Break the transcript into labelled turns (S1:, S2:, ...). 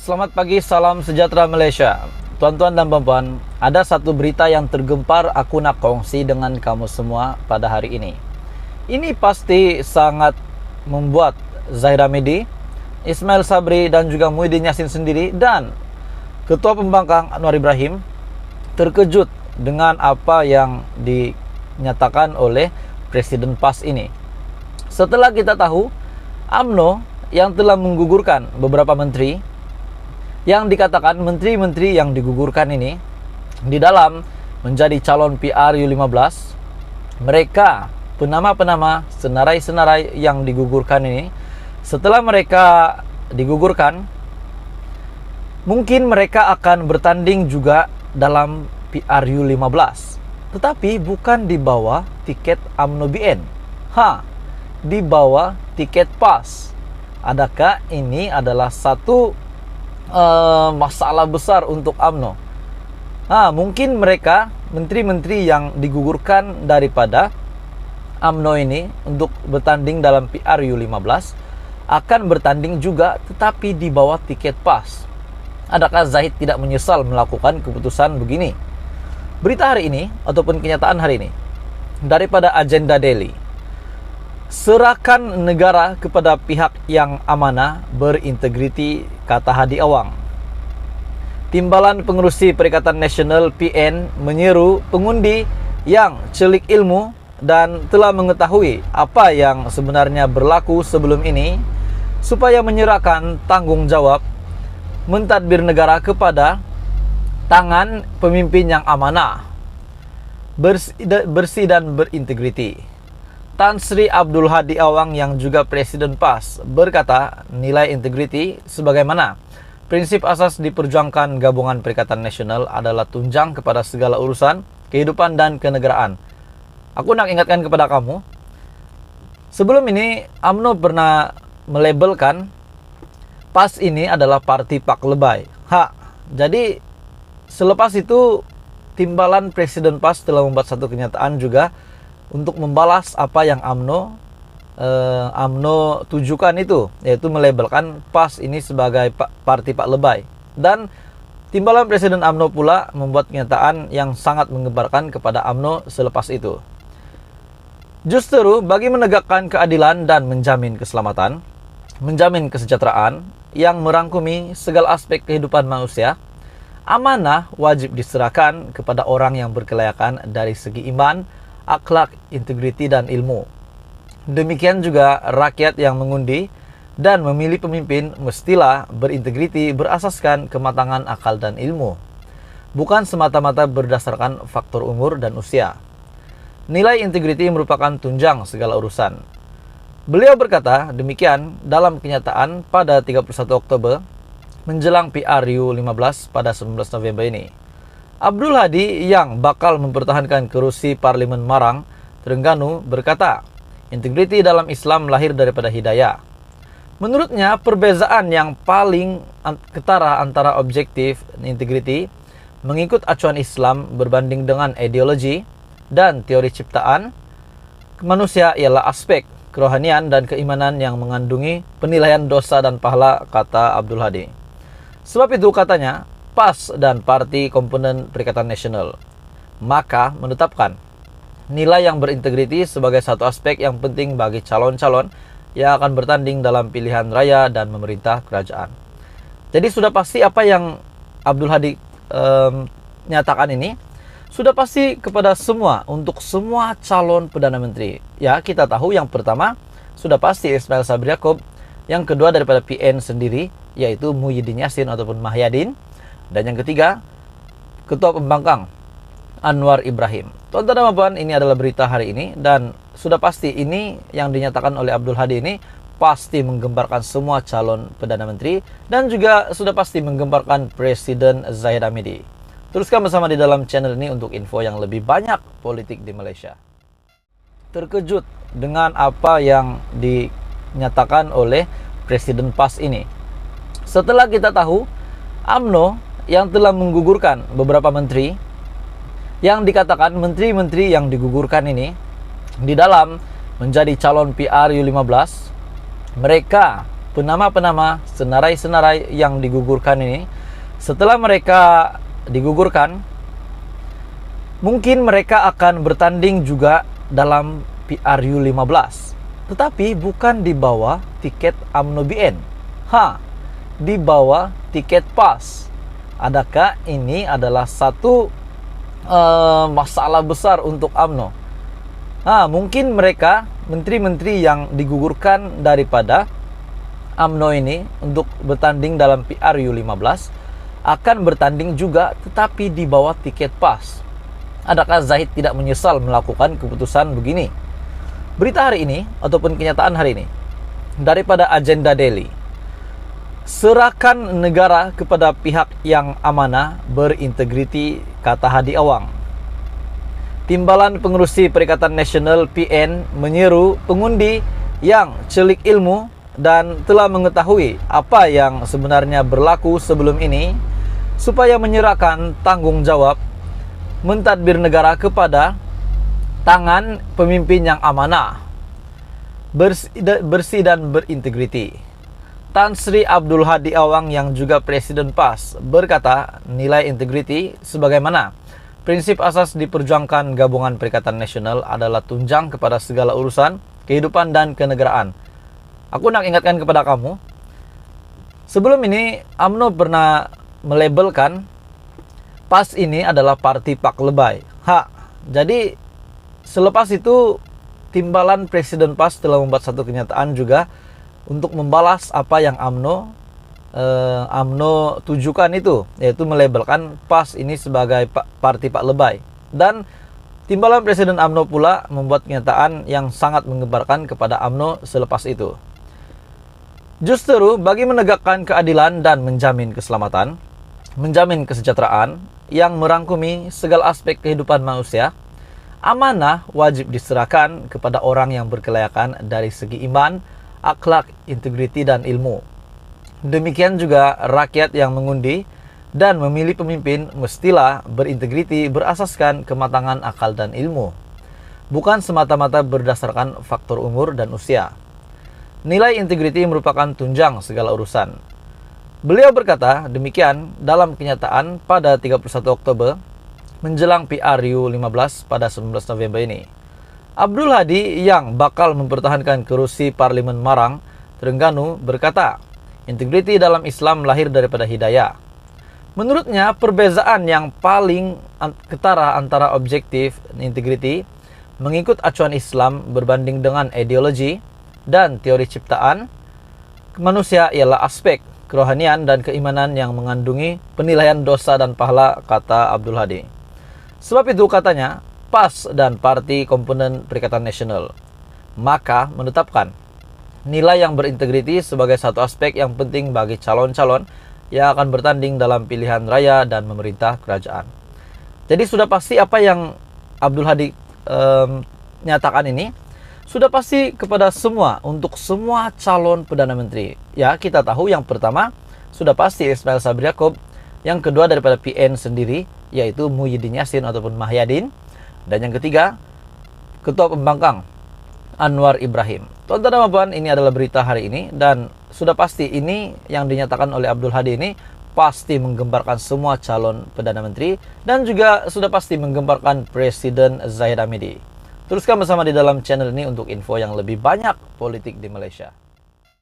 S1: Selamat pagi, salam sejahtera Malaysia. Tuan-tuan dan puan-puan, ada satu berita yang tergempar aku nak kongsi dengan kamu semua pada hari ini. Ini pasti sangat membuat Zahid Hamidi, Ismail Sabri dan juga Muhyiddin Yassin sendiri dan Ketua Pembangkang Anwar Ibrahim terkejut dengan apa yang dinyatakan oleh Presiden PAS ini. Setelah kita tahu UMNO yang telah menggugurkan beberapa menteri, yang dikatakan menteri-menteri yang digugurkan ini di dalam menjadi calon PRU15, mereka penama-penama senarai-senarai yang digugurkan ini, setelah mereka digugurkan, mungkin mereka akan bertanding juga dalam PRU15, tetapi bukan di bawah tiket UMNO BN, di bawah tiket PAS. Adakah ini adalah satu masalah besar untuk UMNO? Mungkin mereka menteri-menteri yang digugurkan daripada UMNO ini untuk bertanding dalam PRU15 akan bertanding juga tetapi di bawah tiket PAS. Adakah Zahid tidak menyesal melakukan keputusan begini? Berita hari ini ataupun kenyataan hari ini daripada Agenda Daily. Serahkan negara kepada pihak yang amanah berintegriti, kata Hadi Awang. Timbalan Pengerusi Perikatan Nasional PN menyeru pengundi yang celik ilmu dan telah mengetahui apa yang sebenarnya berlaku sebelum ini supaya menyerahkan tanggung jawab mentadbir negara kepada tangan pemimpin yang amanah, bersih dan berintegriti. Tan Sri Abdul Hadi Awang yang juga Presiden PAS berkata nilai integriti sebagaimana prinsip asas diperjuangkan Gabungan Perikatan Nasional adalah tunjang kepada segala urusan kehidupan dan kenegaraan. Aku nak ingatkan kepada kamu, sebelum ini UMNO pernah melabelkan PAS ini adalah parti Pak Lebay. Jadi selepas itu timbalan Presiden PAS telah membuat satu kenyataan juga untuk membalas apa yang UMNO tujukan itu, yaitu melabelkan PAS ini sebagai parti Pak Lebay. Dan timbalan Presiden UMNO pula membuat kenyataan yang sangat menggemparkan kepada UMNO selepas itu. Justru bagi menegakkan keadilan dan menjamin keselamatan, menjamin kesejahteraan yang merangkumi segala aspek kehidupan manusia, amanah wajib diserahkan kepada orang yang berkelayakan dari segi iman, akhlak, integriti dan ilmu. Demikian juga rakyat yang mengundi dan memilih pemimpin mestilah berintegriti berasaskan kematangan akal dan ilmu, bukan semata-mata berdasarkan faktor umur dan usia. Nilai integriti merupakan tunjang segala urusan. Beliau berkata demikian dalam kenyataan pada 31 Oktober menjelang PRU15 pada 19 November ini. Abdul Hadi yang bakal mempertahankan kerusi Parlimen Marang, Terengganu berkata, integriti dalam Islam lahir daripada hidayah. Menurutnya, perbezaan yang paling ketara antara objektif dan integriti mengikut acuan Islam berbanding dengan ideologi dan teori ciptaan manusia ialah aspek kerohanian dan keimanan yang mengandungi penilaian dosa dan pahala, kata Abdul Hadi. Sebab itu katanya, PAS dan Parti Komponen Perikatan Nasional maka menetapkan nilai yang berintegriti sebagai satu aspek yang penting bagi calon-calon yang akan bertanding dalam pilihan raya dan memerintah kerajaan. Jadi sudah pasti apa yang Abdul Hadi nyatakan ini sudah pasti kepada semua, untuk semua calon Perdana Menteri. Ya, kita tahu yang pertama sudah pasti Ismail Sabri Yaakob, yang kedua daripada PN sendiri yaitu Muhyiddin Yassin ataupun Mahyadin, dan yang ketiga Ketua Pembangkang Anwar Ibrahim. Tuan-tuan dan puan, ini adalah berita hari ini dan sudah pasti ini yang dinyatakan oleh Abdul Hadi ini pasti menggemparkan semua calon Perdana Menteri dan juga sudah pasti menggemparkan Presiden Zahid Hamidi. Teruskan bersama di dalam channel ini untuk info yang lebih banyak politik di Malaysia. Terkejut dengan apa yang dinyatakan oleh Presiden PAS ini. Setelah kita tahu UMNO yang telah menggugurkan beberapa menteri, yang dikatakan menteri-menteri yang digugurkan ini di dalam menjadi calon PRU15, mereka penama-penama, senarai-senarai yang digugurkan ini, setelah mereka digugurkan, mungkin mereka akan bertanding juga dalam PRU 15. Tetapi bukan di bawah tiket UMNO BN. Di bawah tiket PAS. Adakah ini adalah satu masalah besar untuk UMNO? Mungkin mereka, menteri-menteri yang digugurkan daripada UMNO ini untuk bertanding dalam PRU 15 akan bertanding juga tetapi di bawah tiket PAS. Adakah Zahid tidak menyesal melakukan keputusan begini? Berita hari ini ataupun kenyataan hari ini daripada Agenda Daily. Serahkan negara kepada pihak yang amanah, berintegriti, kata Hadi Awang. Timbalan Pengerusi Perikatan Nasional PN menyeru pengundi yang celik ilmu dan telah mengetahui apa yang sebenarnya berlaku sebelum ini supaya menyerahkan tanggung jawab mentadbir negara kepada tangan pemimpin yang amanah, bersih dan berintegriti. Tan Sri Abdul Hadi Awang yang juga Presiden PAS berkata nilai integriti sebagaimana prinsip asas diperjuangkan Gabungan Perikatan Nasional adalah tunjang kepada segala urusan kehidupan dan kenegaraan. Aku nak ingatkan kepada kamu, sebelum ini UMNO pernah melabelkan PAS ini adalah parti Pak Lebay. Jadi selepas itu timbalan Presiden PAS telah membuat satu kenyataan juga untuk membalas apa yang UMNO tujukan itu, yaitu melabelkan PAS ini sebagai parti Pak Lebay. Dan timbalan Presiden UMNO pula membuat kenyataan yang sangat menggemparkan kepada UMNO selepas itu. Justru bagi menegakkan keadilan dan menjamin keselamatan, menjamin kesejahteraan yang merangkumi segala aspek kehidupan manusia, amanah wajib diserahkan kepada orang yang berkelayakan dari segi iman, akhlak, integriti, dan ilmu. Demikian juga rakyat yang mengundi dan memilih pemimpin mestilah berintegriti berasaskan kematangan akal dan ilmu, bukan semata-mata berdasarkan faktor umur dan usia. Nilai integriti merupakan tunjang segala urusan. Beliau berkata demikian dalam kenyataan pada 31 Oktober menjelang PRU 15 pada 19 November ini. Abdul Hadi yang bakal mempertahankan kerusi Parlimen Marang, Terengganu berkata, integriti dalam Islam lahir daripada hidayah. Menurutnya, perbezaan yang paling ketara antara objektif dan integriti mengikut acuan Islam berbanding dengan ideologi dan teori ciptaan manusia ialah aspek kerohanian dan keimanan yang mengandungi penilaian dosa dan pahala, kata Abdul Hadi. Sebab itu katanya, PAS dan Parti Komponen Perikatan Nasional maka menetapkan nilai yang berintegriti sebagai satu aspek yang penting bagi calon-calon yang akan bertanding dalam pilihan raya dan memerintah kerajaan. Jadi sudah pasti apa yang Abdul Hadi nyatakan ini sudah pasti kepada semua, untuk semua calon Perdana Menteri. Ya, kita tahu yang pertama sudah pasti Ismail Sabri Yaakob, yang kedua daripada PN sendiri yaitu Muhyiddin Yassin ataupun Mahyadin, dan yang ketiga Ketua Pembangkang Anwar Ibrahim. Tuan-tuan dan puan, ini adalah berita hari ini dan sudah pasti ini yang dinyatakan oleh Abdul Hadi ini pasti menggemparkan semua calon Perdana Menteri dan juga sudah pasti menggemparkan Presiden Zahid Hamidi. Teruskan bersama di dalam channel ini untuk info yang lebih banyak politik di Malaysia.